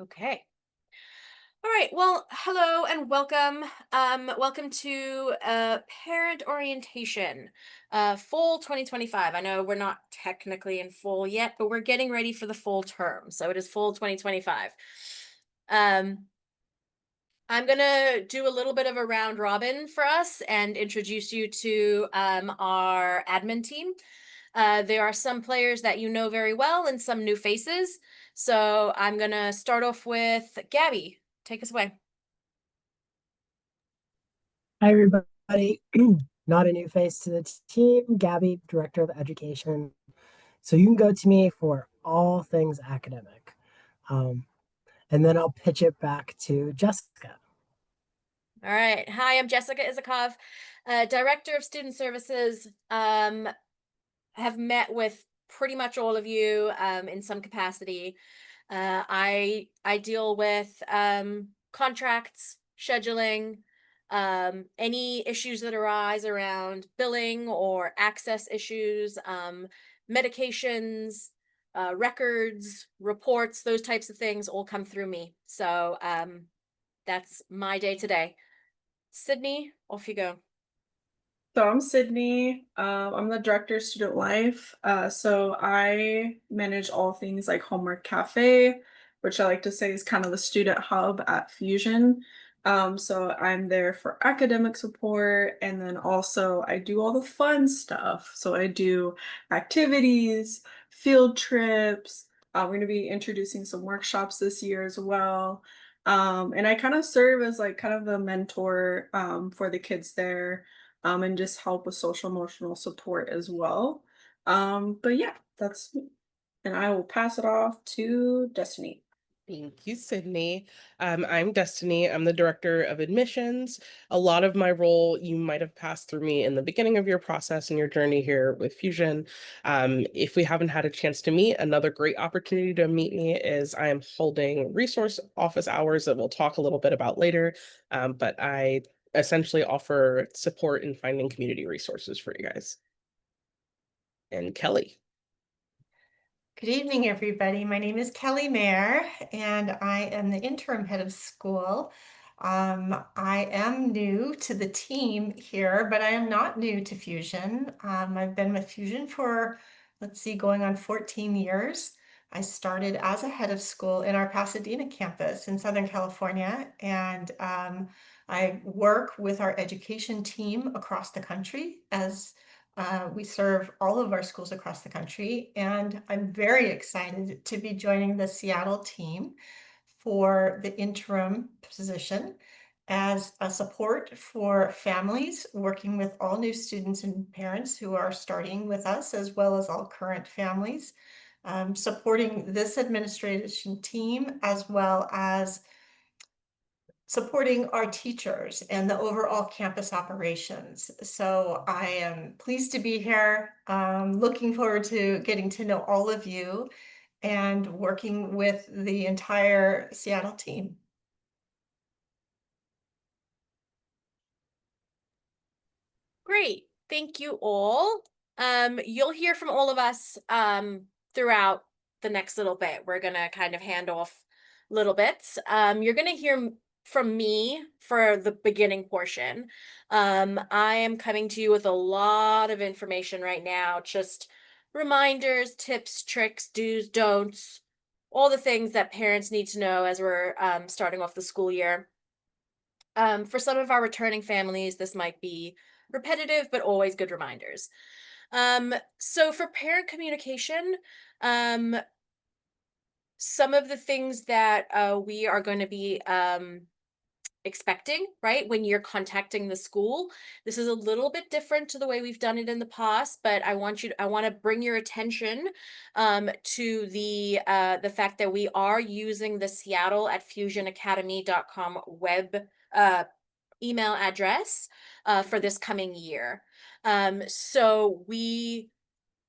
Okay. All right. Well, hello and welcome. Welcome to parent orientation, fall 2025. I know we're not technically in fall yet, but we're getting ready for the fall term. So it is fall 2025. Um, I'm gonna do a little bit of a round robin for us and introduce you to our admin team. There are some players that you know very well and some new faces. So I'm gonna start off with Gabby. Take us away. Hi, everybody. Not a new face to the team. Gabby, Director of Education. So you can go to me for all things academic. Um, and then I'll pitch it back to Jessica. All right. Hi, I'm Jessica Isakov, Director of Student Services. Have met with pretty much all of you in some capacity. I deal with contracts, scheduling, any issues that arise around billing or access issues, medications, records, reports, those types of things all come through me. So that's my day today. Sydney, off you go. So I'm Sydney. I'm the director of student life. So I manage all things like Homework Cafe, which I like to say is kind of the student hub at Fusion. So I'm there for academic support, and then also I do all the fun stuff. So I do activities, field trips. We're going to be introducing some workshops this year as well. And I kind of serve as like kind of the mentor for the kids there, and just help with social emotional support as well. But yeah, that's me. And I will pass it off to Destiny. Thank you, Sydney. I'm Destiny. I'm the director of admissions. A lot of my role, you might have passed through me in the beginning of your process and your journey here with Fusion. If we haven't had a chance to meet, another great opportunity to meet me is I am holding resource office hours that we'll talk a little bit about later. But I essentially offer support in finding community resources for you guys. And Kelly. Good evening, everybody. My name is Kelly Mayer, and I am the interim head of school. I am new to the team here, but I am not new to Fusion. I've been with Fusion for, let's see, going on 14 years. I started as a head of school in our Pasadena campus in Southern California, and I work with our education team across the country as we serve all of our schools across the country, and I'm very excited to be joining the Seattle team for the interim position as a support for families, working with all new students and parents who are starting with us, as well as all current families, supporting this administration team, as well as supporting our teachers and the overall campus operations. So I am pleased to be here. Looking forward to getting to know all of you and working with the entire Seattle team. Great. Thank you all. You'll hear from all of us throughout the next little bit. We're gonna kind of hand off little bits. You're gonna hear from me for the beginning portion. I am coming to you with a lot of information right now, just reminders, tips, tricks, do's, don'ts, all the things that parents need to know as we're starting off the school year. For some of our returning families, this might be repetitive, but always good reminders. So for parent communication, um, some of the things that we are going to be expecting, right, when you're contacting the school, this is a little bit different to the way we've done it in the past, but I want to bring your attention to the fact that we are using the Seattle at fusionacademy.com web uh, email address for this coming year. So we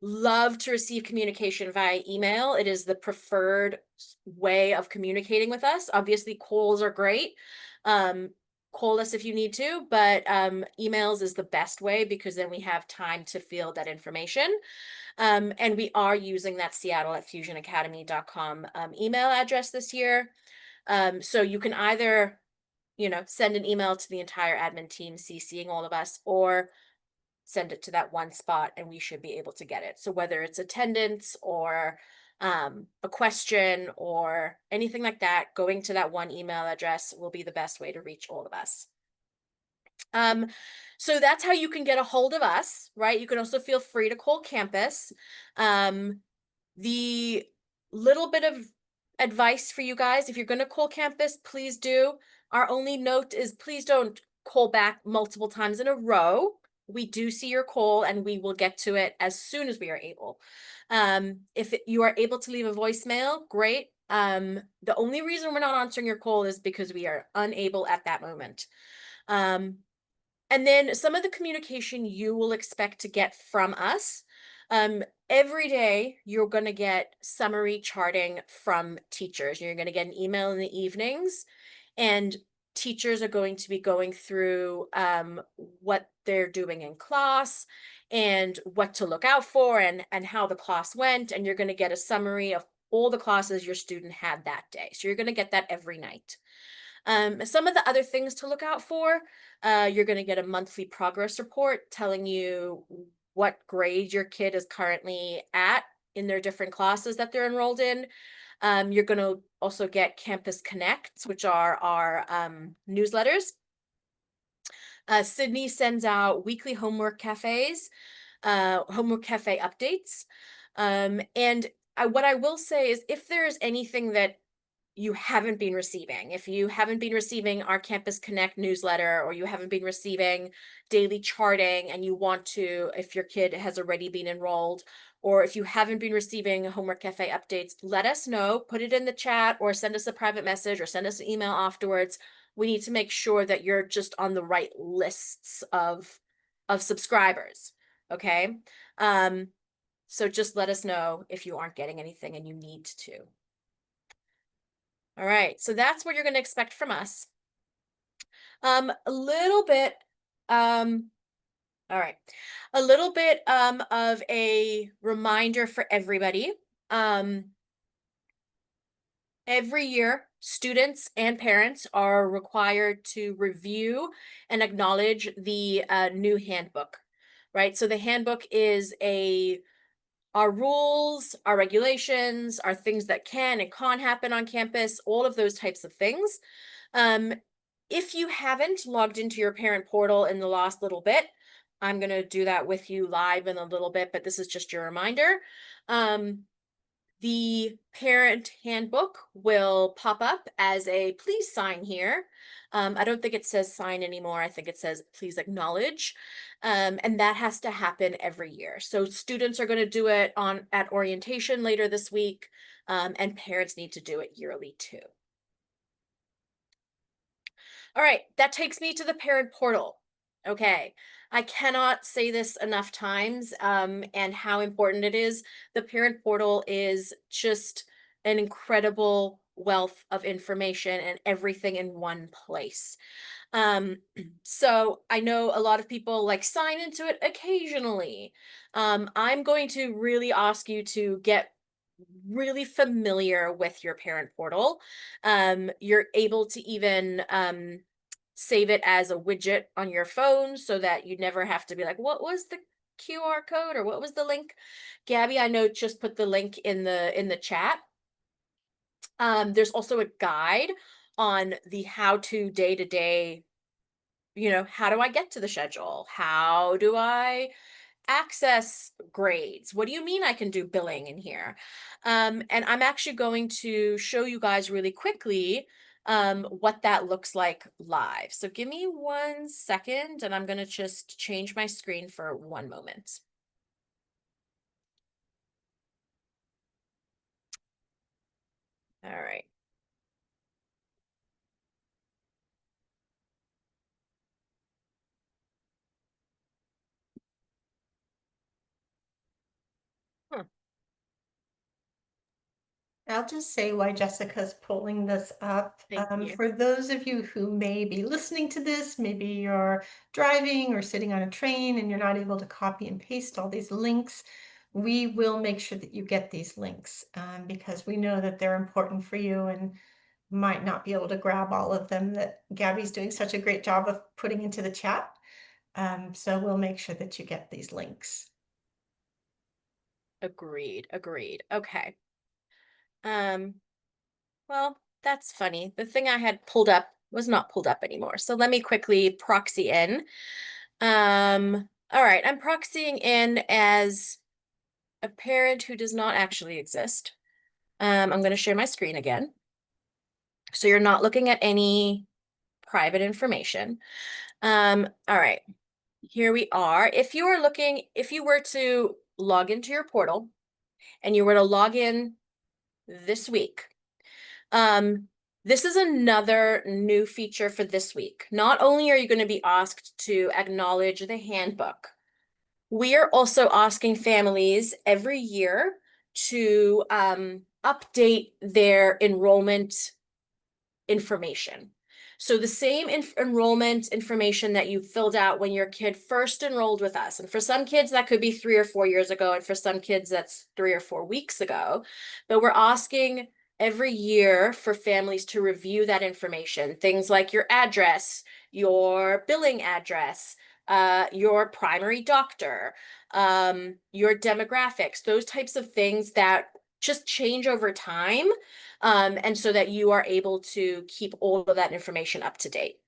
love to receive communication via email. It is the preferred way of communicating with us. Obviously, calls are great. Um, Call us if you need to, but emails is the best way because then we have time to field that information. And we are using that Seattle at fusionacademy.com email address this year. So you can either, send an email to the entire admin team CCing all of us, or send it to that one spot and we should be able to get it. So whether it's attendance or a question or anything like that, going to that one email address will be the best way to reach all of us. So that's how you can get a hold of us, right? You can also feel free to call campus. The little bit of advice for you guys, if you're going to call campus, please do. Our only note is please don't call back multiple times in a row. We do see your call and we will get to it as soon as we are able. If you are able to leave a voicemail, great. The only reason we're not answering your call is because we are unable at that moment. And then some of the communication you will expect to get from us. Every day you're going to get summary charting from teachers. You're going to get an email in the evenings, and teachers are going to be going through what they're doing in class and what to look out for and how the class went. And you're going to get a summary of all the classes your student had that day. So you're going to get that every night. Some of the other things to look out for, you're going to get a monthly progress report telling you what grade your kid is currently at in their different classes that they're enrolled in. You're going to also get Campus Connects, which are our newsletters. Sydney sends out weekly homework cafes, homework cafe updates. And what I will say is if there's anything that you haven't been receiving, if you haven't been receiving our Campus Connect newsletter, or you haven't been receiving daily charting and you want to, if your kid has already been enrolled, or if you haven't been receiving Homework Cafe updates, let us know, put it in the chat, or send us a private message, or send us an email afterwards. We need to make sure that you're just on the right lists of subscribers, okay? So just let us know if you aren't getting anything and you need to. All right, so that's what you're going to expect from us. A little bit, all right, a little bit of a reminder for everybody. Every year, students and parents are required to review and acknowledge the new handbook, right? So the handbook is our rules, our regulations, our things that can and can't happen on campus, all of those types of things. If you haven't logged into your parent portal in the last little bit, I'm going to do that with you live in a little bit, but this is just your reminder. The parent handbook will pop up as a please sign here. I don't think it says sign anymore. I think it says please acknowledge. And that has to happen every year. So students are going to do it at orientation later this week, and parents need to do it yearly too. All right, that takes me to the parent portal. Okay, I cannot say this enough times, and how important it is. The parent portal is just an incredible wealth of information and everything in one place. So I know a lot of people like sign into it occasionally. I'm going to really ask you to get really familiar with your parent portal. You're able to even save it as a widget on your phone so that you never have to be like, what was the QR code or what was the link? Gabby, I know, just put the link in the chat. There's also a guide on the how-to day-to-day, how do I get to the schedule? How do I access grades? What do you mean I can do billing in here? And I'm actually going to show you guys really quickly what that looks like live. So give me 1 second and I'm going to just change my screen for 1 moment. All right. I'll just say why Jessica's pulling this up. Thank you. For those of you who may be listening to this, maybe you're driving or sitting on a train and you're not able to copy and paste all these links, we will make sure that you get these links because we know that they're important for you, and might not be able to grab all of them that Gabby's doing such a great job of putting into the chat. So we'll make sure that you get these links. Agreed. Okay. Well, that's funny. The thing I had pulled up was not pulled up anymore. So let me quickly proxy in. All right, I'm proxying in as a parent who does not actually exist. I'm going to share my screen again. So you're not looking at any private information. All right, here we are. If you were to log into your portal and you were to log in this week, this is another new feature for this week. Not only are you going to be asked to acknowledge the handbook, we are also asking families every year to update their enrollment information. So the same enrollment information that you filled out when your kid first enrolled with us. And for some kids, that could be 3 or 4 years ago. And for some kids, that's 3 or 4 weeks ago. But we're asking every year for families to review that information. Things like your address, your billing address, your primary doctor, your demographics, those types of things that just change over time. And so that you are able to keep all of that information up to date.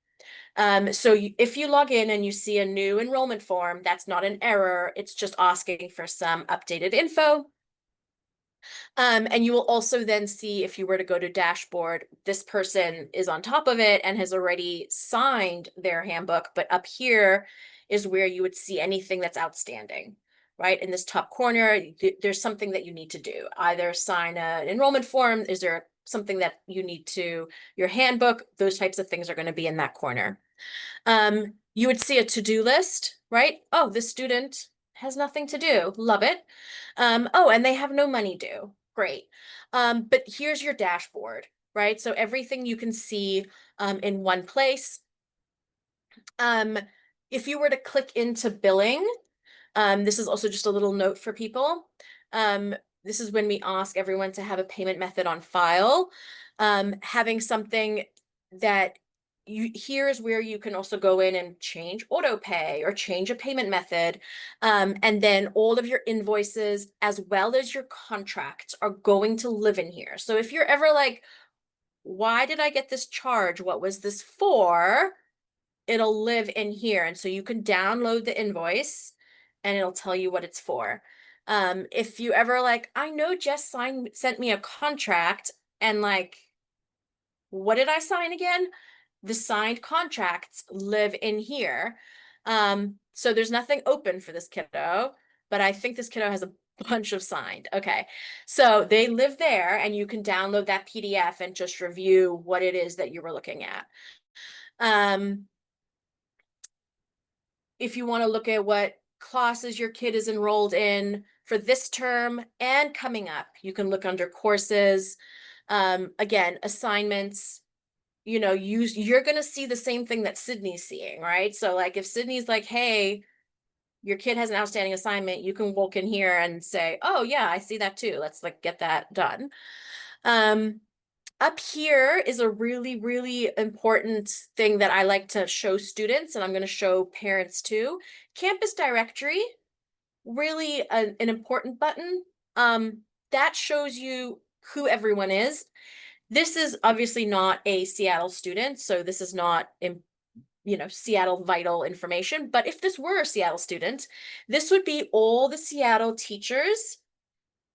So if you log in and you see a new enrollment form, that's not an error. It's just asking for some updated info. And you will also then see, if you were to go to dashboard, this person is on top of it and has already signed their handbook. But up here is where you would see anything that's outstanding, right? In this top corner, there's something that you need to do. Either sign an enrollment form. Is there something that you need to, your handbook? Those types of things are going to be in that corner. You would see a to-do list, right? Oh, this student has nothing to do. Love it. Oh, and they have no money due. Great. But here's your dashboard, right? So everything you can see in one place. If you were to click into billing, this is also just a little note for people. This is when we ask everyone to have a payment method on file. Having something that here is where you can also go in and change auto pay or change a payment method. And then all of your invoices as well as your contracts are going to live in here. So if you're ever like, why did I get this charge? What was this for? It'll live in here. And so you can download the invoice and it'll tell you what it's for. If you ever like, I know Jess sent me a contract and like, what did I sign again? The signed contracts live in here. So there's nothing open for this kiddo, but I think this kiddo has a bunch of signed. Okay. So they live there and you can download that PDF and just review what it is that you were looking at. If you want to look at what classes your kid is enrolled in for this term and coming up, you can look under courses. Again, assignments, you know, you're going to see the same thing that Sydney's seeing, right? So like if Sydney's like, hey, your kid has an outstanding assignment, you can walk in here and say, oh yeah, I see that too. Let's like get that done. Up here is a really, really important thing that I like to show students, and I'm going to show parents too. Campus directory, really an important button. That shows you who everyone is. This is obviously not a Seattle student, so this is not, you know, Seattle vital information. But if this were a Seattle student, this would be all the Seattle teachers,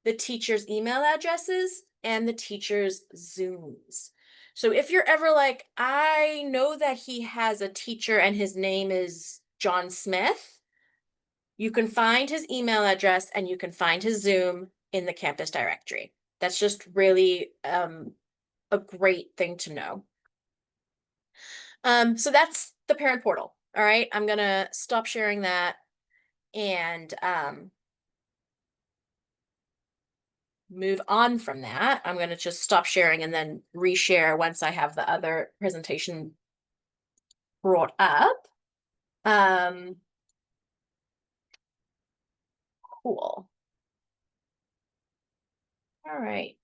the teachers' email addresses, and the teachers' Zooms. So if you're ever like, I know that he has a teacher and his name is John Smith, you can find his email address and you can find his Zoom in the campus directory. That's just really a great thing to know. So that's the parent portal. All right, I'm gonna stop sharing that and move on from that. I'm gonna just stop sharing and then reshare once I have the other presentation brought up. Cool. All right.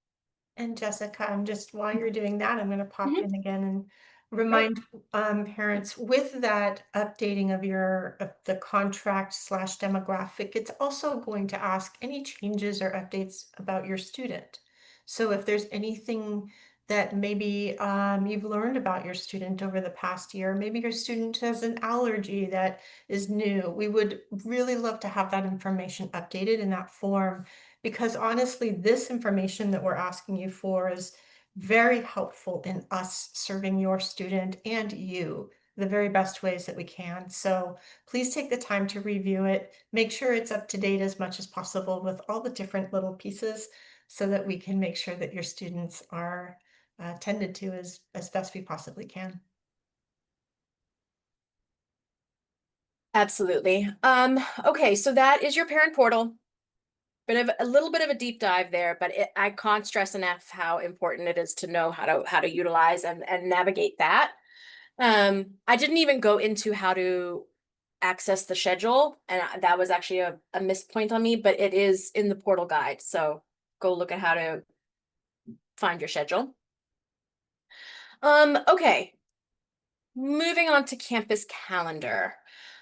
And Jessica, I'm just while you're doing that, I'm going to pop Mhm. in again and remind parents with that updating of the contract slash demographic, it's also going to ask any changes or updates about your student. So if there's anything that maybe you've learned about your student over the past year, maybe your student has an allergy that is new, we would really love to have that information updated in that form, because honestly, this information that we're asking you for is very helpful in us serving your student and you the very best ways that we can. So please take the time to review it. Make sure it's up to date as much as possible with all the different little pieces so that we can make sure that your students are tended to as best we possibly can. Absolutely. Okay, so that is your parent portal. A little bit of a deep dive there, but I can't stress enough how important it is to know how to utilize and navigate that. I didn't even go into how to access the schedule, and that was actually a missed point on me, but it is in the portal guide. So go look at how to find your schedule. Okay. Moving on to campus calendar.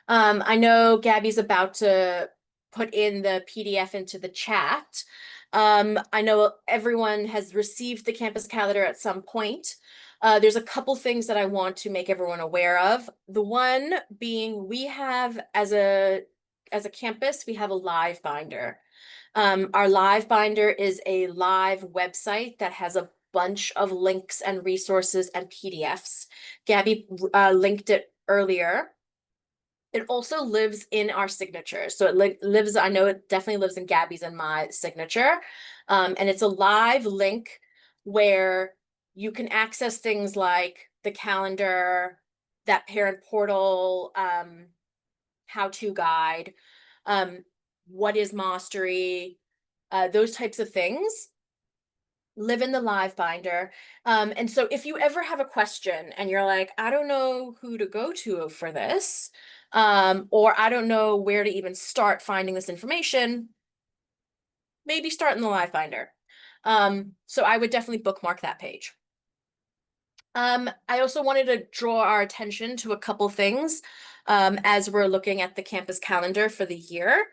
I know Gabby's about to put in the PDF into the chat. I know everyone has received the campus calendar at some point. There's a couple things that I want to make everyone aware of. The one being we have as a campus, we have a live binder. Our live binder is a live website that has a bunch of links and resources and PDFs. Gabby linked it earlier. It also lives in our signature. So it lives, I know it definitely lives in Gabby's and my signature. And it's a live link where you can access things like the calendar, that parent portal, how-to guide, what is Mastery, those types of things live in the live binder. And so if you ever have a question and you're like, I don't know who to go to for this, or I don't know where to even start finding this information, maybe start in the live binder. So I would definitely bookmark that page. I also wanted to draw our attention to a couple things as we're looking at the campus calendar for the year.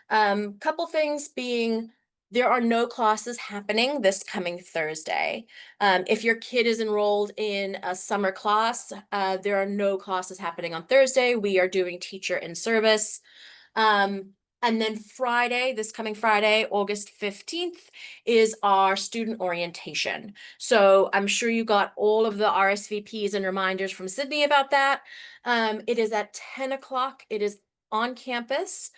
Couple things being, there are no classes happening this coming Thursday. If your kid is enrolled in a summer class, there are no classes happening on Thursday. We are doing teacher in service. And then Friday, this coming Friday, August 15th, is our student orientation. So I'm sure you got all of the RSVPs and reminders from Sydney about that. It is at 10 o'clock. It is on campus.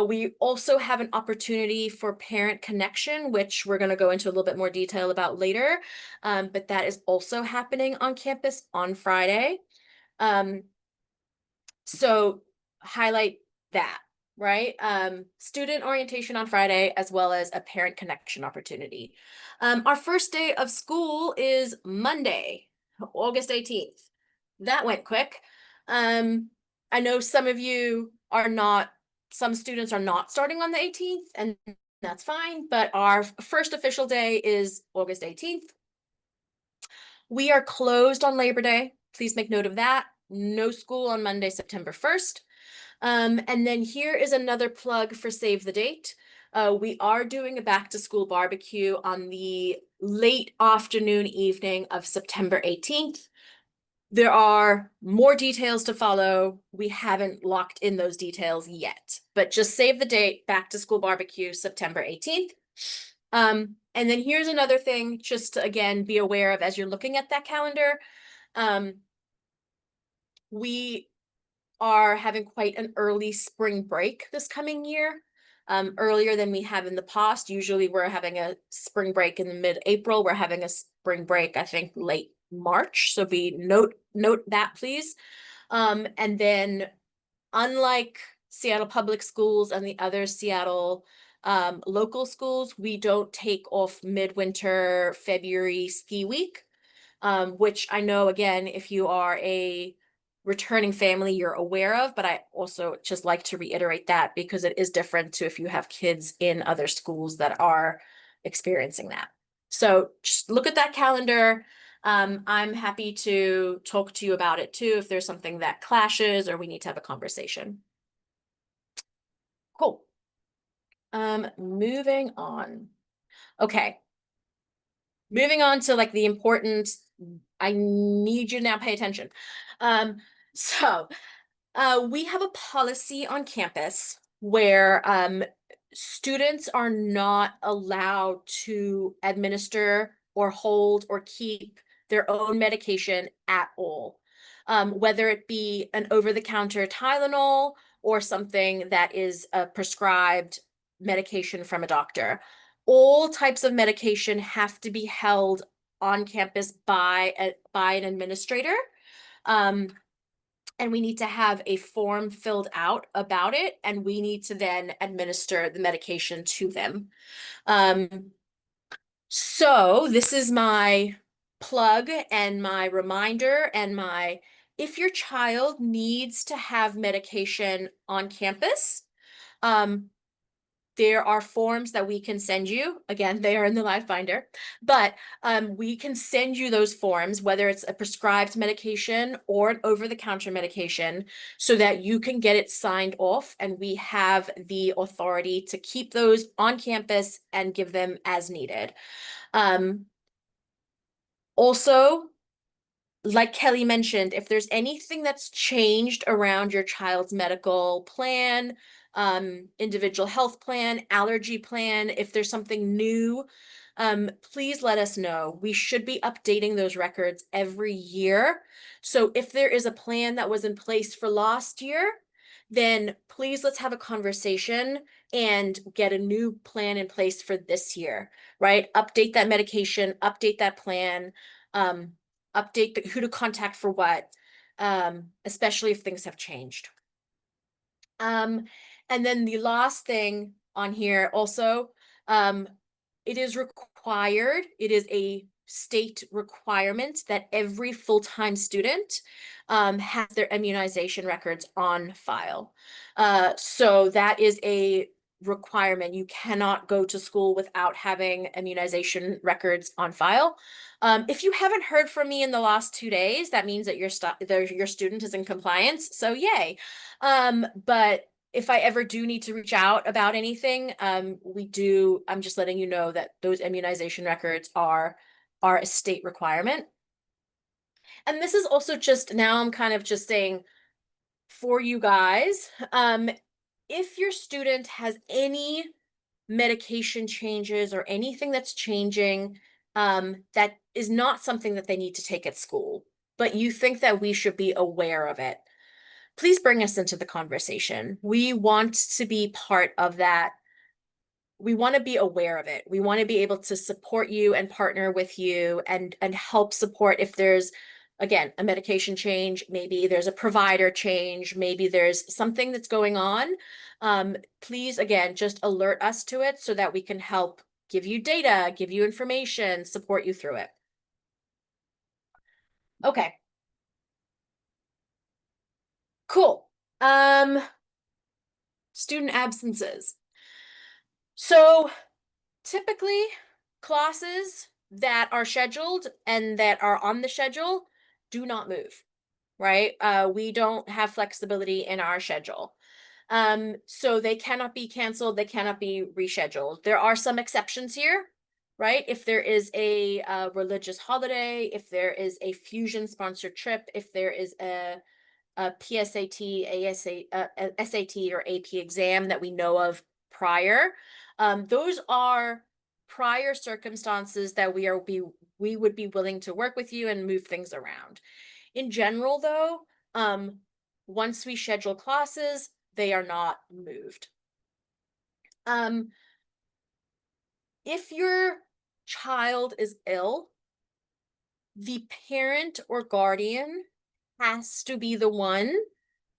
We also have an opportunity for parent connection, which we're going to go into a little bit more detail about later. But that is also happening on campus on Friday. So highlight that, right? Student orientation on Friday, as well as a parent connection opportunity. Our first day of school is Monday, August 18th. That went quick. I know some of you are not, some students are not starting on the 18th, and that's fine, but our first official day is August 18th. We are closed on Labor Day. Please make note of that. No school on Monday, September 1st. And then here is another plug for Save the Date. We are doing a back to school barbecue on the late afternoon evening of September 18th. There are more details to follow. We haven't locked in those details yet, but just save the date, back to school barbecue, September 18th. And then here's another thing just to, again, be aware of as you're looking at that calendar. We are having quite an early spring break this coming year, earlier than we have in the past. Usually we're having a spring break in the mid-April. We're having a spring break, I think, late March. So note that, please. And then unlike Seattle Public Schools and the other Seattle local schools, we don't take off midwinter February ski week, which I know, again, if you are a returning family, you're aware of, but I also just like to reiterate that because it is different to if you have kids in other schools that are experiencing that. So just look at that calendar. I'm happy to talk to you about it too if there's something that clashes or we need to have a conversation. Cool. Moving on. Okay. Moving on to like the important, I need you to now pay attention. So we have a policy on campus where students are not allowed to administer or hold or keep their own medication at all. Whether it be an over-the-counter Tylenol or something that is a prescribed medication from a doctor. All types of medication have to be held on campus by an administrator. And we need to have a form filled out about it, and we need to then administer the medication to them. So this is my plug and my reminder and my, if your child needs to have medication on campus, there are forms that we can send you. Again, they are in the Live Finder, but we can send you those forms, whether it's a prescribed medication or an over-the-counter medication, so that you can get it signed off, and we have the authority to keep those on campus and give them as needed. Also, like Kelly mentioned, if there's anything that's changed around your child's medical plan, individual health plan, allergy plan, if there's something new, please let us know. We should be updating those records every year. So if there is a plan that was in place for last year, then please let's have a conversation and get a new plan in place for this year, right? Update that medication, update that plan, update who to contact for what, especially if things have changed. And then the last thing on here also, it is required, it is a state requirement that every full-time student has their immunization records on file. So that is a requirement. You cannot go to school without having immunization records on file. If you haven't heard from me in the last 2 days, that means that your student is in compliance. So yay. But if I ever do need to reach out about anything, I'm just letting you know that those immunization records are a state requirement. And this is also just, now I'm kind of just saying for you guys, if your student has any medication changes or anything that's changing, that is not something that they need to take at school, but you think that we should be aware of it, please bring us into the conversation. We want to be part of that. We want to be aware of it. We want to be able to support you and partner with you and help support if there's, again, a medication change, maybe there's a provider change, maybe there's something that's going on. Please, again, just alert us to it so that we can help give you data, give you information, support you through it. Okay. Cool. Student absences. So typically classes that are scheduled and that are on the schedule do not move, right? We don't have flexibility in our schedule. So they cannot be canceled, they cannot be rescheduled. There are some exceptions here, right? If there is a religious holiday, if there is a Fusion sponsored trip, if there is a PSAT, SAT or AP exam that we know of prior. Those are prior circumstances that we would be willing to work with you and move things around. In general, though, once we schedule classes, they are not moved. If your child is ill, the parent or guardian has to be the one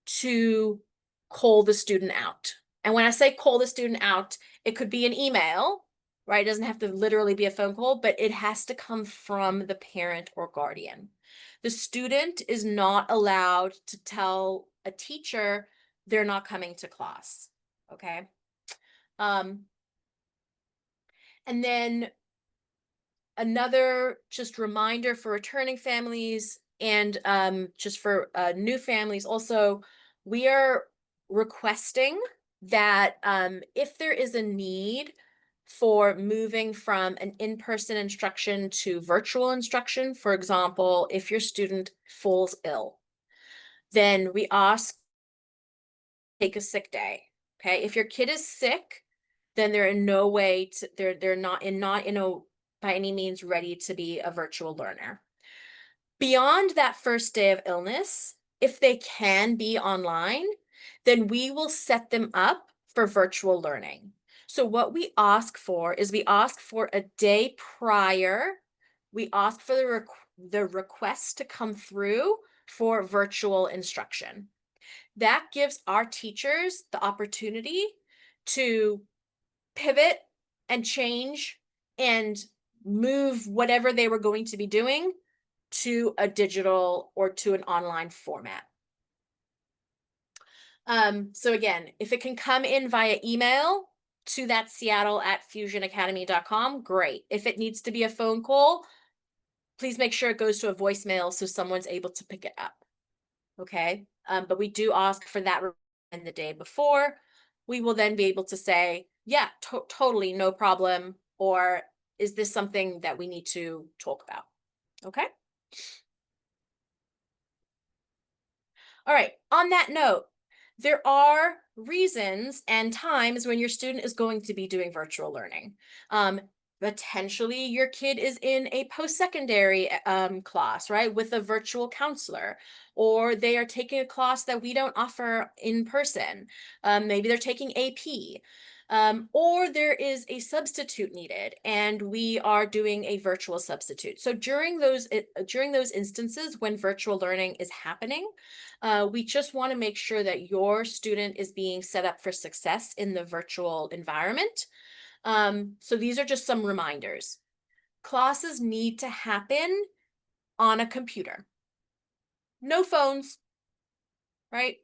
to call the student out. And when I say call the student out, it could be an email, right? It doesn't have to literally be a phone call, but it has to come from the parent or guardian. The student is not allowed to tell a teacher they're not coming to class, okay? And then Another just reminder for returning families and just for new families also, we are requesting that if there is a need for moving from an in-person instruction to virtual instruction, for example, if your student falls ill, then we ask take a sick day. Okay, if your kid is sick, then they're in no way to, they're not in a by any means ready to be a virtual learner. Beyond that first day of illness, if they can be online, then we will set them up for virtual learning. So what we ask for is we ask for a day prior, we ask for the request to come through for virtual instruction. That gives our teachers the opportunity to pivot and change and move whatever they were going to be doing to a digital or to an online format. So again, if it can come in via email to that seattle@fusionacademy.com, great. If it needs to be a phone call, please make sure it goes to a voicemail so someone's able to pick it up. Okay, but we do ask for that in the day before. We will then be able to say, yeah, totally no problem, or is this something that we need to talk about? Okay. All right, on that note, there are reasons and times when your student is going to be doing virtual learning. Potentially your kid is in a post-secondary class, right, with a virtual counselor, or they are taking a class that we don't offer in person. Maybe they're taking AP. Or there is a substitute needed and we are doing a virtual substitute. So during those instances when virtual learning is happening, we just want to make sure that your student is being set up for success in the virtual environment. So these are just some reminders. Classes need to happen on a computer. No phones, right?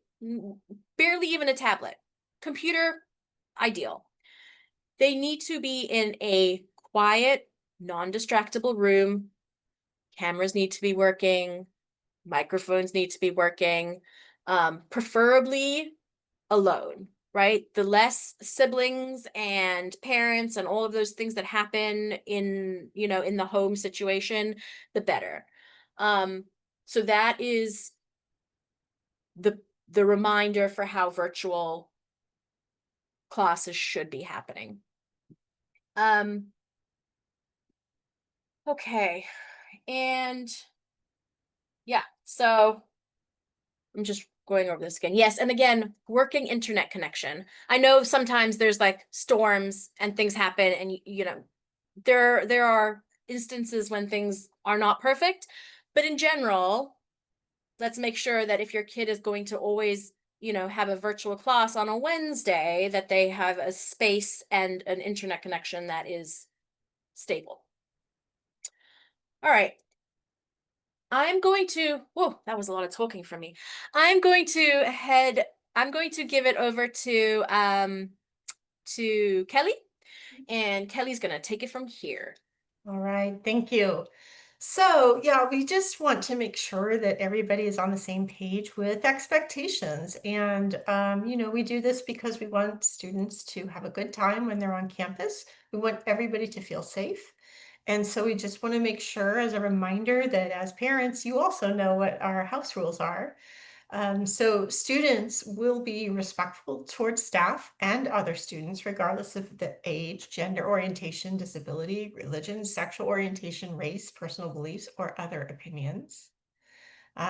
Barely even a tablet. Computer, ideal. They need to be in a quiet, non-distractible room. Cameras need to be working. Microphones need to be working, preferably alone, right? The less siblings and parents and all of those things that happen in, in the home situation, the better. So that is the reminder for how virtual classes should be happening. Okay, and yeah, so I'm just going over this again. Yes, and again, working internet connection. I know sometimes there's like storms and things happen, and there are instances when things are not perfect, but in general, let's make sure that if your kid is going to always, have a virtual class on a Wednesday, that they have a space and an internet connection that is stable. All right. I'm going to, whoa, that was a lot of talking from me. I'm going to give it over to Kelly, and Kelly's gonna take it from here. All right, thank you. So, yeah, we just want to make sure that everybody is on the same page with expectations. And, we do this because we want students to have a good time when they're on campus. We want everybody to feel safe. And so we just want to make sure, as a reminder, that as parents, you also know what our house rules are. So students will be respectful towards staff and other students, regardless of the age, gender orientation, disability, religion, sexual orientation, race, personal beliefs, or other opinions.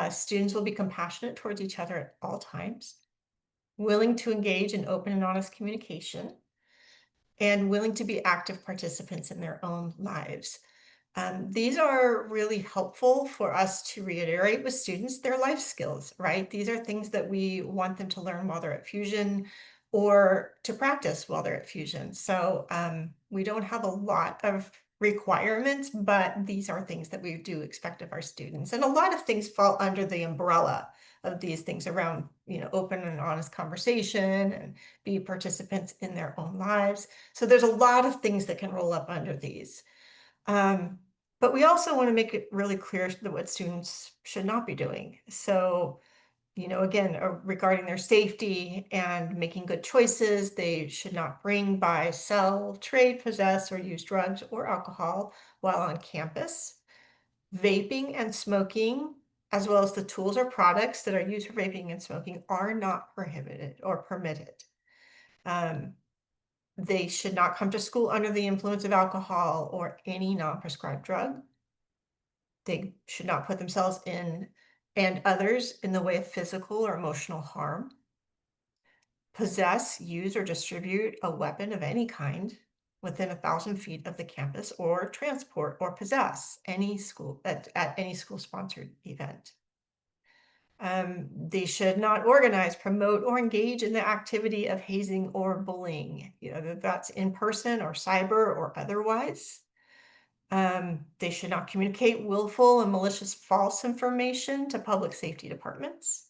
Students will be compassionate towards each other at all times, willing to engage in open and honest communication, and willing to be active participants in their own lives. These are really helpful for us to reiterate with students their life skills, right? These are things that we want them to learn while they're at Fusion or to practice while they're at Fusion. So we don't have a lot of requirements, but these are things that we do expect of our students. And a lot of things fall under the umbrella of these things around, open and honest conversation and be participants in their own lives. So there's a lot of things that can roll up under these. But we also want to make it really clear that what students should not be doing. So, again, regarding their safety and making good choices, they should not bring, buy, sell, trade, possess, or use drugs or alcohol while on campus. Vaping and smoking, as well as the tools or products that are used for vaping and smoking, are not prohibited or permitted. They should not come to school under the influence of alcohol or any non-prescribed drug. They should not put themselves in and others in the way of physical or emotional harm. Possess, use, or distribute a weapon of any kind within 1,000 feet of the campus, or transport or possess any school at any school-sponsored event. They should not organize, promote, or engage in the activity of hazing or bullying, that's in person or cyber or otherwise. They should not communicate willful and malicious false information to public safety departments,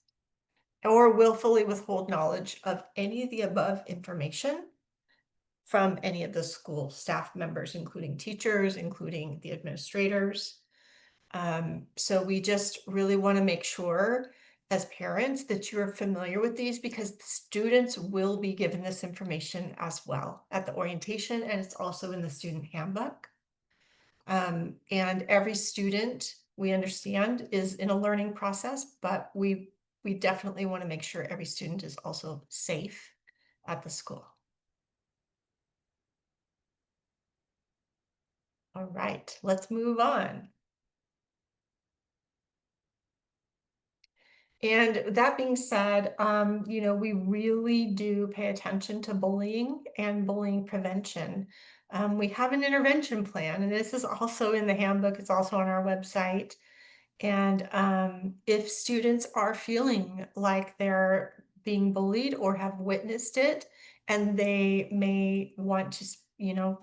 or willfully withhold knowledge of any of the above information from any of the school staff members, including teachers, including the administrators. So we just really want to make sure as parents that you're familiar with these, because students will be given this information as well at the orientation, and it's also in the student handbook. And every student, we understand, is in a learning process, but we definitely want to make sure every student is also safe at the school. All right, let's move on. And that being said, we really do pay attention to bullying and bullying prevention. We have an intervention plan, and this is also in the handbook. It's also on our website. And if students are feeling like they're being bullied or have witnessed it, and they may want to,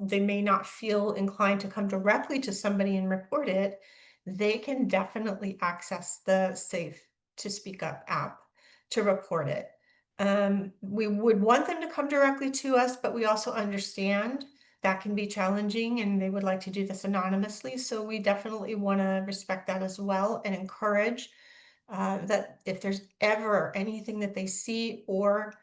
they may not feel inclined to come directly to somebody and report it, they can definitely access the Safe to Speak Up app to report it. We would want them to come directly to us, but we also understand that can be challenging and they would like to do this anonymously. So we definitely want to respect that as well, and encourage that if there's ever anything that they see or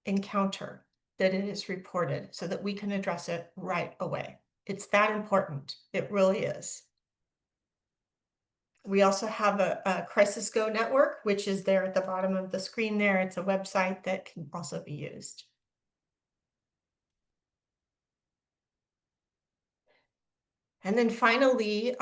encounter, that it is reported so that we can address it right away. It's that important. It really is. We also have a Crisis Go network, which is there at the bottom of the screen there. It's a website that can also be used. And then finally,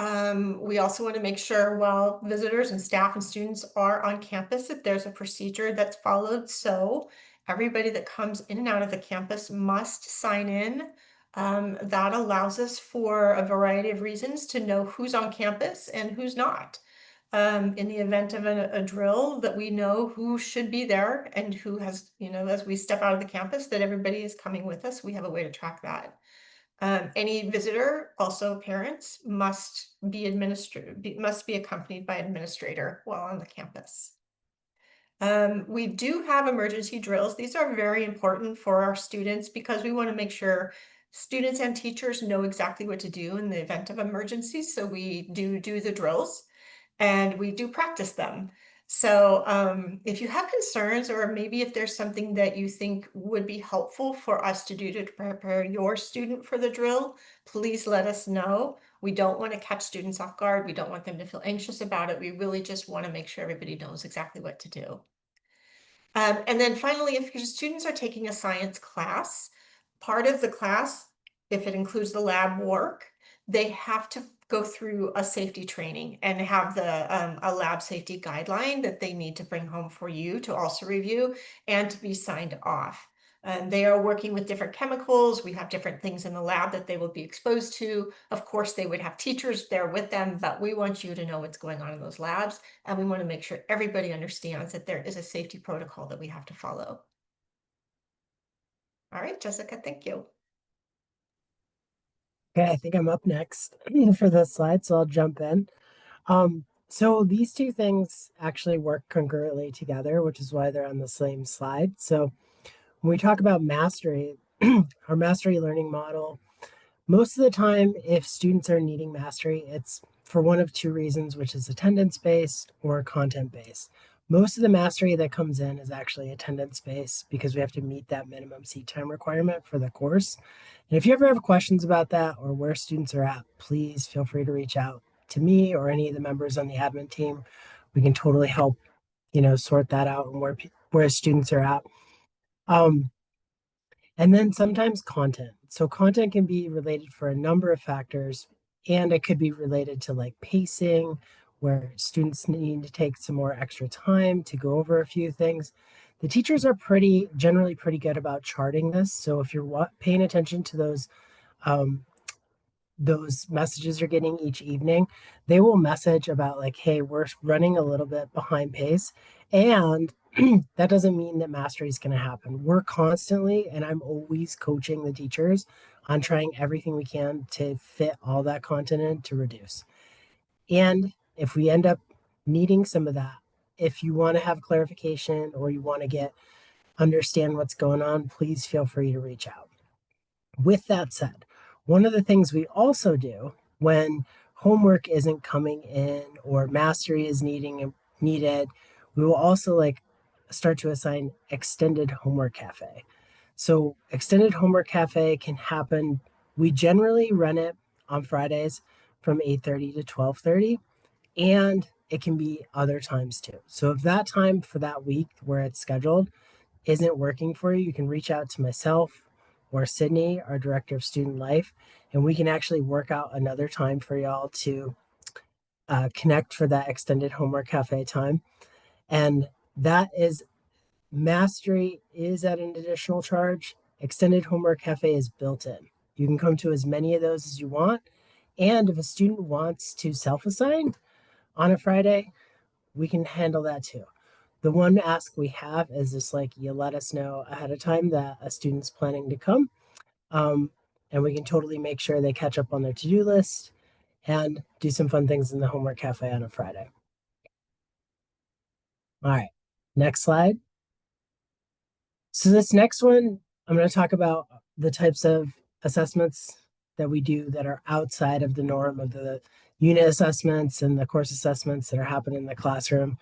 we also want to make sure while visitors and staff and students are on campus, that there's a procedure that's followed. So everybody that comes in and out of the campus must sign in. That allows us, for a variety of reasons, to know who's on campus and who's not. In the event of a drill, that we know who should be there and who has, as we step out of the campus, that everybody is coming with us. We have a way to track that. Any visitor, also parents, must be accompanied by an administrator while on the campus. We do have emergency drills. These are very important for our students because we want to make sure students and teachers know exactly what to do in the event of emergency. So we do the drills and we do practice them. So if you have concerns, or maybe if there's something that you think would be helpful for us to do to prepare your student for the drill, please let us know. We don't want to catch students off guard. We don't want them to feel anxious about it. We really just want to make sure everybody knows exactly what to do. And then finally, if your students are taking a science class, part of the class, if it includes the lab work, they have to go through a safety training and have a lab safety guideline that they need to bring home for you to also review and to be signed off. They are working with different chemicals. We have different things in the lab that they will be exposed to. Of course, they would have teachers there with them, but we want you to know what's going on in those labs. And we want to make sure everybody understands that there is a safety protocol that we have to follow. All right, Jessica, thank you. Okay, I think I'm up next for this slide, so I'll jump in. So these two things actually work concurrently together, which is why they're on the same slide. So when we talk about mastery, our mastery learning model Most of the time, if students are needing mastery, it's for one of two reasons, which is attendance based or content based. Most of the mastery that comes in is actually attendance based because we have to meet that minimum seat time requirement for the course. And if you ever have questions about that or where students are at, please feel free to reach out to me or any of the members on the admin team. We can totally help, sort that out and where students are at. And then sometimes content. So content can be related for a number of factors, and it could be related to like pacing, where students need to take some more extra time to go over a few things. The teachers are generally pretty good about charting this. So if you're paying attention to those messages you're getting each evening, they will message about like, hey, we're running a little bit behind pace. And that doesn't mean that mastery is going to happen. We're constantly, and I'm always coaching the teachers on trying everything we can to fit all that content in to reduce. And if we end up needing some of that, if you want to have clarification or you want to understand what's going on, please feel free to reach out. With that said, one of the things we also do when homework isn't coming in or mastery is needed, we will also start to assign extended homework cafe. So extended homework cafe can happen. We generally run it on Fridays from 8:30 to 12:30, and it can be other times too. So if that time for that week where it's scheduled isn't working for you, you can reach out to myself or Sydney, our director of student life, and we can actually work out another time for y'all to connect for that extended homework cafe time. And that is mastery is at an additional charge. Extended homework cafe is built in. You can come to as many of those as you want. And if a student wants to self-assign on a Friday, we can handle that too. The one ask we have is just you let us know ahead of time that a student's planning to come. And we can totally make sure they catch up on their to-do list and do some fun things in the homework cafe on a Friday. All right, next slide. So this next one, I'm going to talk about the types of assessments that we do that are outside of the norm of the unit assessments and the course assessments that are happening in the classroom.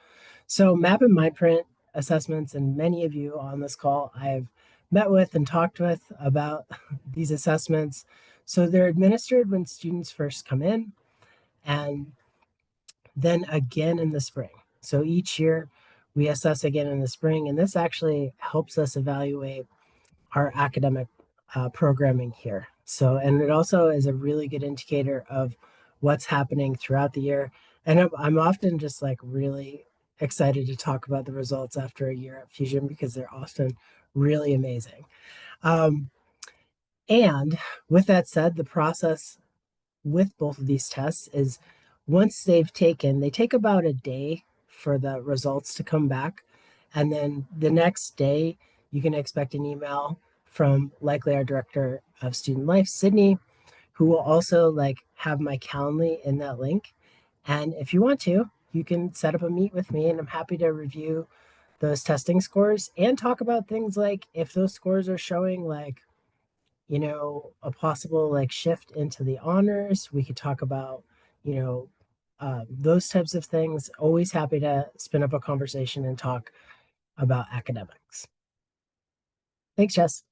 So MAP and MindPrint assessments, and many of you on this call I've met with and talked with about these assessments. So they're administered when students first come in and then again in the spring. So each year we assess again in the spring, and this actually helps us evaluate our academic programming here. So, and it also is a really good indicator of what's happening throughout the year. And I'm often just really excited to talk about the results after a year at Fusion because they're often really amazing. And with that said, the process with both of these tests is once they take about a day for the results to come back. And then the next day, you can expect an email from likely our director of student life, Sydney, who will also have my Calendly in that link. And if you want to, you can set up a meet with me, and I'm happy to review those testing scores and talk about things like if those scores are showing a possible shift into the honors. We could talk about, those types of things. Always happy to spin up a conversation and talk about academics. Thanks, Jess.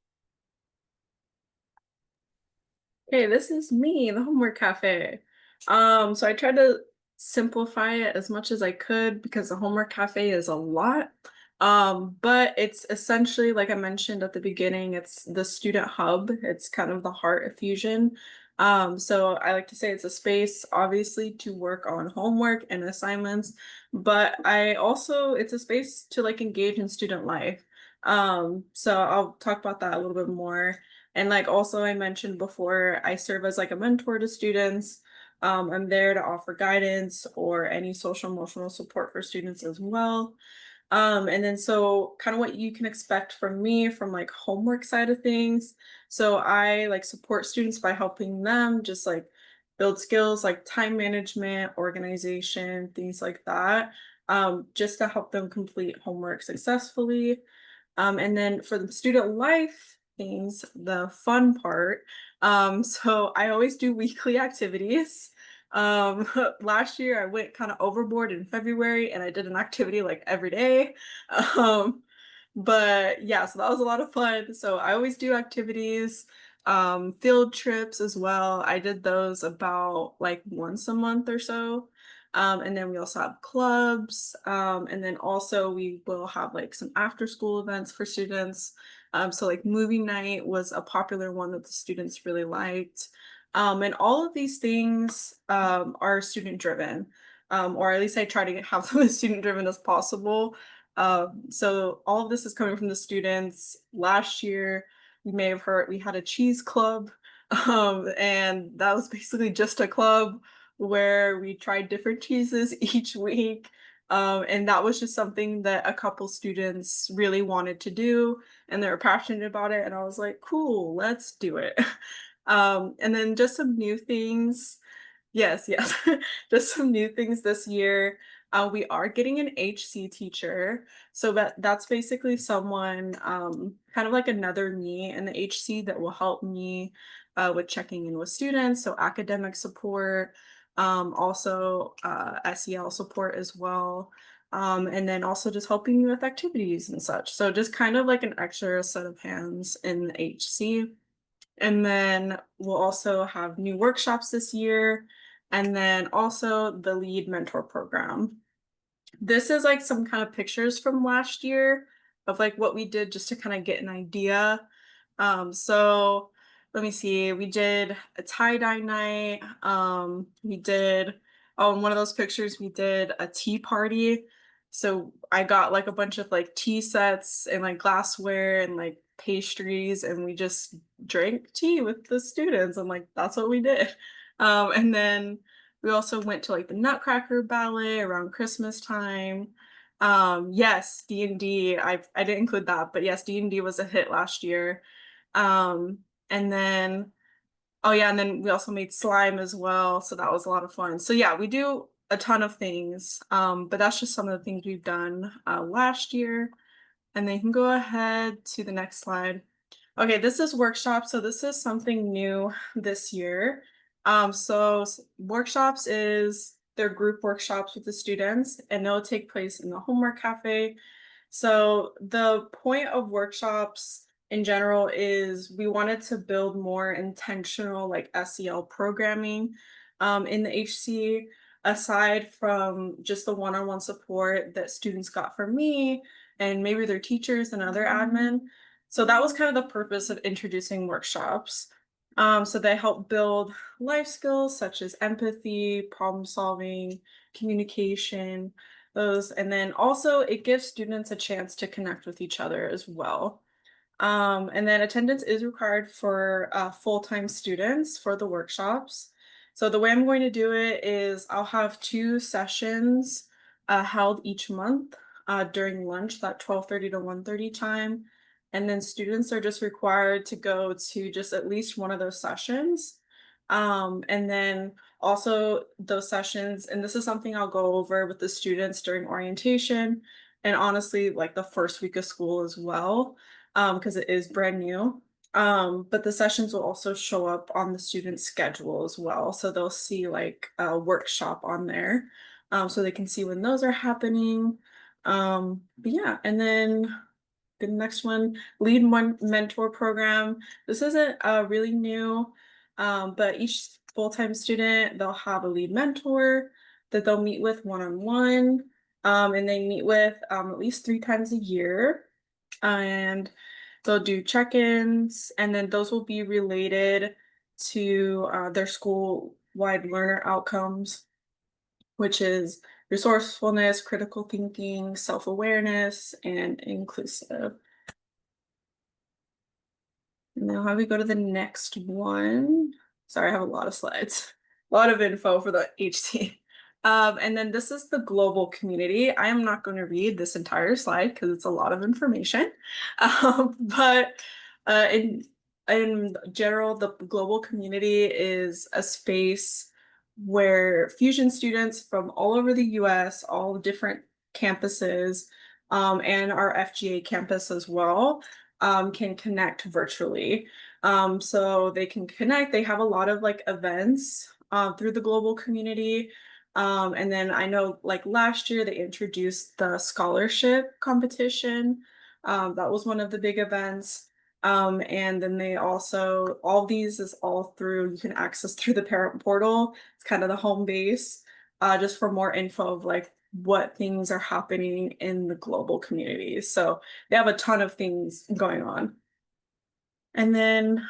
Hey, this is me, the Homework Cafe. So I tried to simplify it as much as I could because the Homework Cafe is a lot. But it's essentially, like I mentioned at the beginning, it's the student hub. It's kind of the heart of Fusion. So I like to say it's a space, obviously, to work on homework and assignments, but it's a space to engage in student life. So I'll talk about that a little bit more. And also I mentioned before, I serve as a mentor to students. I'm there to offer guidance or any social emotional support for students as well. And then so kind of what you can expect from me from homework side of things. So I support students by helping them just build skills like time management, organization, things like that, just to help them complete homework successfully. And then for the student life, things, the fun part. So I always do weekly activities. Last year I went kind of overboard in February and I did an activity like every day. Um, but yeah, so that was a lot of fun. So I always do activities, field trips as well. I did those about like once a month or so. And then we also have clubs. And then also we will have like some after school events for students. So like movie night was a popular one that the students really liked. And all of these things are student driven, or at least I try to have them as student driven as possible. So all of this is coming from the students. Last year, you may have heard we had a cheese club, and that was basically just a club where we tried different cheeses each week. And that was just something that a couple students really wanted to do, and they were passionate about it. And I was like, cool, let's do it. And then just some new things. Yes, yes. Just some new things this year. We are getting an HC teacher. So that's basically someone kind of like another me in the HC that will help me with checking in with students. So academic support, also SEL support as well. And then also just helping you with activities and such. So just kind of like an extra set of hands in the HC. And then we'll also have new workshops this year. And then also the lead mentor program. This is like some kind of pictures from last year of like what we did just to kind of get an idea. So let me see, we did a tie-dye night. We did, oh, in one of those pictures, we did a tea party. So I got like a bunch of like tea sets and like glassware and like pastries, and we just drank tea with the students, and like that's what we did. And then we also went to like the Nutcracker Ballet around Christmas time. Yes, D&D. I didn't include that, but yes, D&D was a hit last year. And then oh yeah, and then we also made slime as well, so that was a lot of fun. So yeah, we do a ton of things. But that's just some of the things we've done last year. And then you can go ahead to the next slide. Okay, this is workshop. So this is something new this year. So workshops is their group workshops with the students, and they'll take place in the homework cafe. So the point of workshops in general is we wanted to build more intentional like SEL programming in the HC, aside from just the one-on-one support that students got from me and maybe their teachers and other admin. So that was kind of the purpose of introducing workshops. So they help build life skills such as empathy, problem solving, communication, those, and then also it gives students a chance to connect with each other as well. And then attendance is required for full-time students for the workshops. So the way I'm going to do it is I'll have 2 sessions held each month during lunch, that 12:30 to 1:30 time. And then students are just required to go to just at least one of those sessions. And then also those sessions, and this is something I'll go over with the students during orientation and honestly like the first week of school as well, because it is brand new. But the sessions will also show up on the student schedule as well. So they'll see like a workshop on there, so they can see when those are happening. But yeah, and then the next one, lead mentor program. This isn't really new, but each full-time student, they'll have a lead mentor that they'll meet with one-on-one, and they meet with at least 3 times a year. And they'll do check-ins, and then those will be related to their school-wide learner outcomes, which is resourcefulness, critical thinking, self-awareness, and inclusive. And now how do we go to the next one? Sorry, I have a lot of slides, a lot of info for the HC. And then this is the global community. I am not going to read this entire slide because it's a lot of information. But in general, the global community is a space where Fusion students from all over the US, all different campuses, and our FGA campus as well, can connect virtually. So they can connect. They have a lot of like events through the global community. And then I know like last year they introduced the scholarship competition. That was one of the big events. And then they also, all these is all through, you can access through the parent portal. It's kind of the home base, just for more info of like what things are happening in the global community. So they have a ton of things going on. And then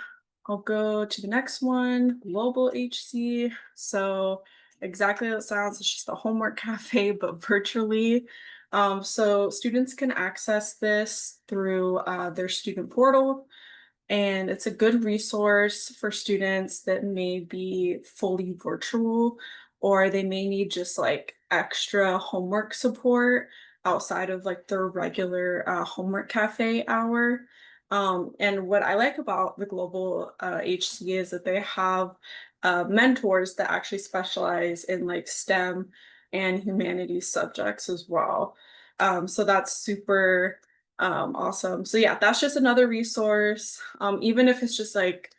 I'll go to the next one, Global HC. So exactly how it sounds, it's just a homework cafe, but virtually. So students can access this through their student portal, and it's a good resource for students that may be fully virtual, or they may need just like extra homework support outside of like their regular homework cafe hour. And what I like about the Global HC is that they have mentors that actually specialize in like STEM and humanities subjects as well. So that's super awesome. So yeah, that's just another resource. Even if it's just like,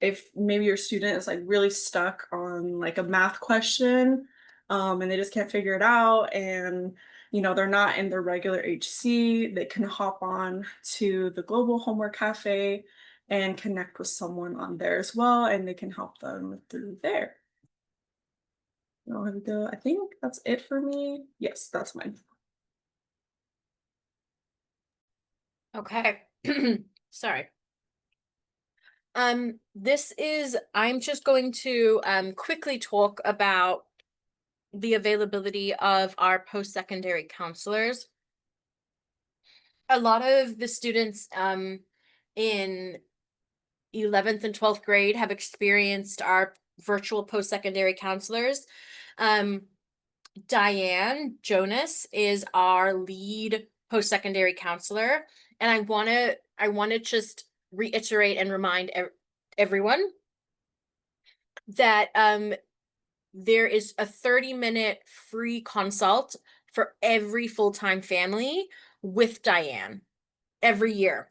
if maybe your student is like really stuck on like a math question, and they just can't figure it out, and you know, they're not in their regular HC, they can hop on to the Global Homework Cafe and connect with someone on there as well, and they can help them through there. Oh, here we go. I think that's it for me. Yes, that's mine. Okay. Sorry. I'm just going to quickly talk about the availability of our post-secondary counselors. A lot of the students in 11th and 12th grade have experienced our virtual post-secondary counselors. Diane Jonas is our lead post-secondary counselor, and I want to just reiterate and remind everyone that there is a 30-minute free consult for every full-time family with Diane every year.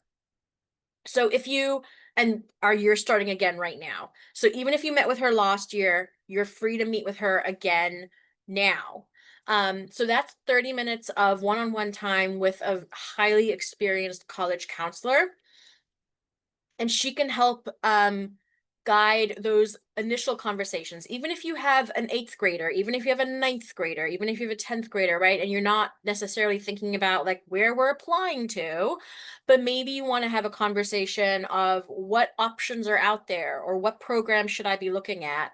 So if you, and our year starting again right now. So even if you met with her last year, you're free to meet with her again now. So that's 30 minutes of one-on-one time with a highly experienced college counselor. And she can help guide those initial conversations. Even if you have an 8th grader, even if you have a 9th grader, even if you have a 10th grader, right? And you're not necessarily thinking about like where we're applying to, but maybe you want to have a conversation of what options are out there, or what program should I be looking at?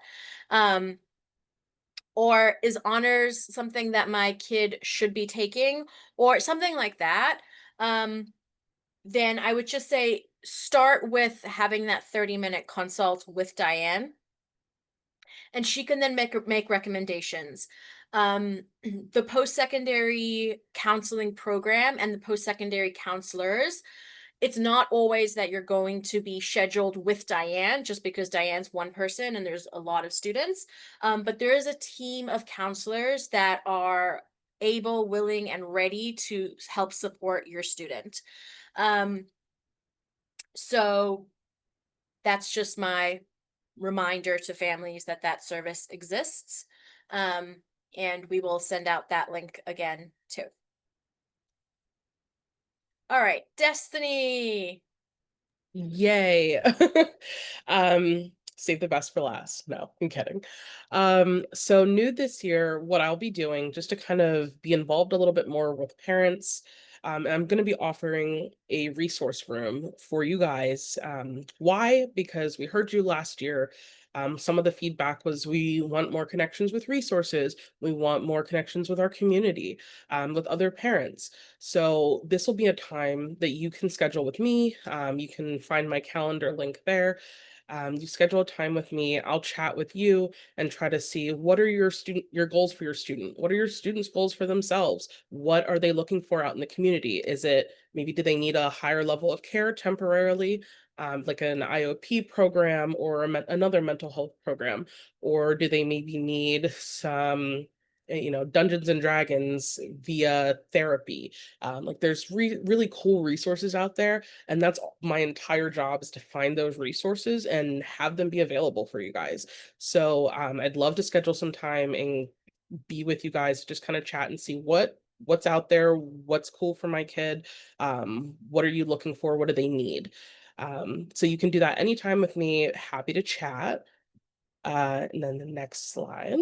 Or is honors something that my kid should be taking, or something like that? Then I would just say start with having that 30-minute consult with Diane, and she can then make recommendations. The post-secondary counseling program and the post-secondary counselors, it's not always that you're going to be scheduled with Diane just because Diane's one person and there's a lot of students. But there is a team of counselors that are able, willing, and ready to help support your student. So that's just my reminder to families that that service exists. And we will send out that link again too. All right, Destiny. Yay. Save the best for last. No, I'm kidding. So new this year, what I'll be doing just to kind of be involved a little bit more with parents, I'm going to be offering a resource room for you guys. Why? Because we heard you last year. Some of the feedback was we want more connections with resources. We want more connections with our community, with other parents. So this will be a time that you can schedule with me. You can find my calendar link there. You schedule a time with me. I'll chat with you and try to see what are your goals for your student? What are your students' goals for themselves? What are they looking for out in the community? Is it maybe do they need a higher level of care temporarily? Like an IOP program or another mental health program, or do they maybe need some Dungeons and Dragons via therapy. Like there's really cool resources out there, and that's my entire job, is to find those resources and have them be available for you guys. So I'd love to schedule some time and be with you guys, just kind of chat and see what's out there, what's cool for my kid, what are you looking for, what do they need. So you can do that anytime with me. Happy to chat. And then the next slide.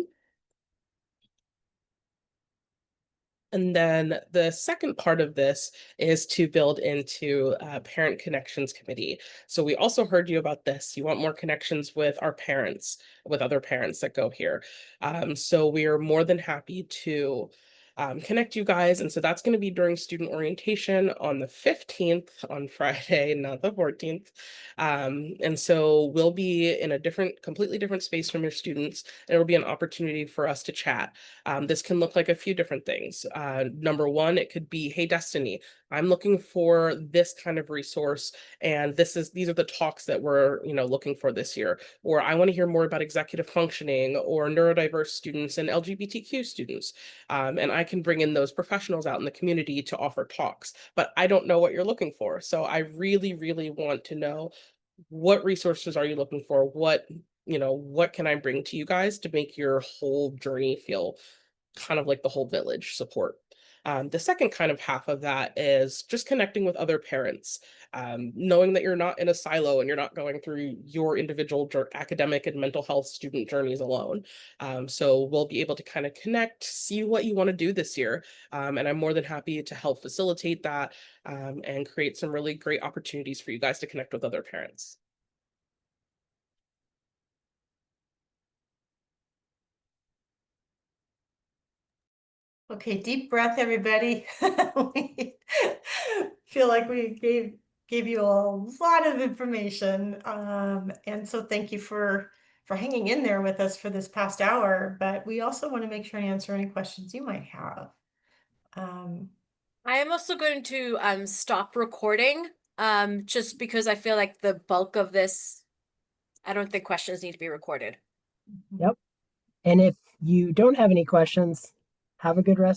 And then the second part of this is to build into a Parent Connections Committee. So we also heard you about this. You want more connections with our parents, with other parents that go here. So we are more than happy to connect you guys. And so that's going to be during student orientation on the 15th, on Friday, not the 14th. And so we'll be in a completely different space from your students. And it'll be an opportunity for us to chat. This can look like a few different things. Number one, it could be, hey, Destiny, I'm looking for this kind of resource, and these are the talks that we're looking for this year. Or I want to hear more about executive functioning or neurodiverse students and LGBTQ students. And I can bring in those professionals out in the community to offer talks, but I don't know what you're looking for. So I really, really want to know, what resources are you looking for? What can I bring to you guys to make your whole journey feel kind of like the whole village support? The second kind of half of that is just connecting with other parents, knowing that you're not in a silo and you're not going through your individual academic and mental health student journeys alone. So we'll be able to kind of connect, see what you want to do this year. And I'm more than happy to help facilitate that, and create some really great opportunities for you guys to connect with other parents. Okay, deep breath, everybody. We feel like we gave you a lot of information. And so thank you for hanging in there with us for this past hour, but we also want to make sure and answer any questions you might have. I am also going to stop recording just because I feel like the bulk of this, I don't think questions need to be recorded. Yep. And if you don't have any questions, have a good rest